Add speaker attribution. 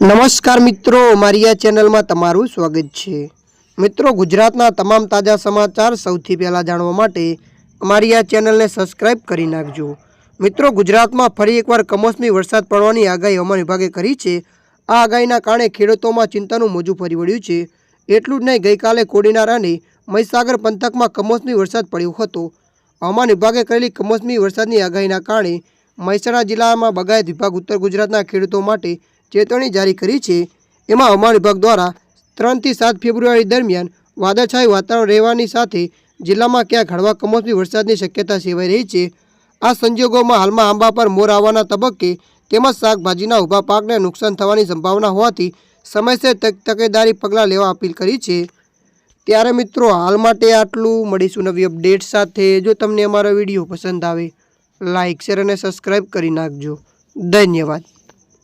Speaker 1: નમસ્કાર મિત્રો, મારી આ ચેનલમાં તમારું સ્વાગત છે। મિત્રો, ગુજરાતના તમામ તાજા સમાચાર સૌથી પહેલા જાણવા માટે અમારી આ ચેનલને સબસ્ક્રાઇબ કરી નાખજો। મિત્રો, ગુજરાતમાં ફરી એકવાર કમોસમી વરસાદ પડવાની આગાહી હવામાન વિભાગે કરી છે। આ આગાહીના કારણે ખેડૂતોમાં ચિંતાનું મોજું ફરી વળ્યું છે। એટલું જ નહીં, ગઈકાલે કોડીનાર અને મહીસાગર પંથકમાં કમોસમી વરસાદ પડ્યો હતો। હવામાન વિભાગે કરેલી કમોસમી વરસાદની આગાહીના કારણે મહેસાણા જિલ્લામાં બાગાયત વિભાગ ઉત્તર ગુજરાતના ખેડૂતો માટે ચેતવણી જારી કરી છે। એમાં હવામાન વિભાગ દ્વારા 3 થી 7 ફેબ્રુઆરી દરમિયાન વાદળછાયું વાતાવરણ રહેવાની સાથે જિલ્લામાં ક્યાંક હળવા કમોસમી વરસાદની શક્યતા સેવાઈ રહી છે। આ સંજોગોમાં હાલમાં આંબા પર મોર આવવાના તબક્કે તેમજ શાકભાજીના ઊભા પાકને નુકસાન થવાની સંભાવના હોવાથી સમયસર તકેદારી પગલાં લેવા અપીલ કરી છે। ત્યારે મિત્રો, હાલ માટે આટલું। મળીશું નવી અપડેટ સાથે। જો તમને અમારો વિડીયો પસંદ આવે, લાઇક, શેર અને સબસ્ક્રાઈબ કરી નાખજો। ધન્યવાદ।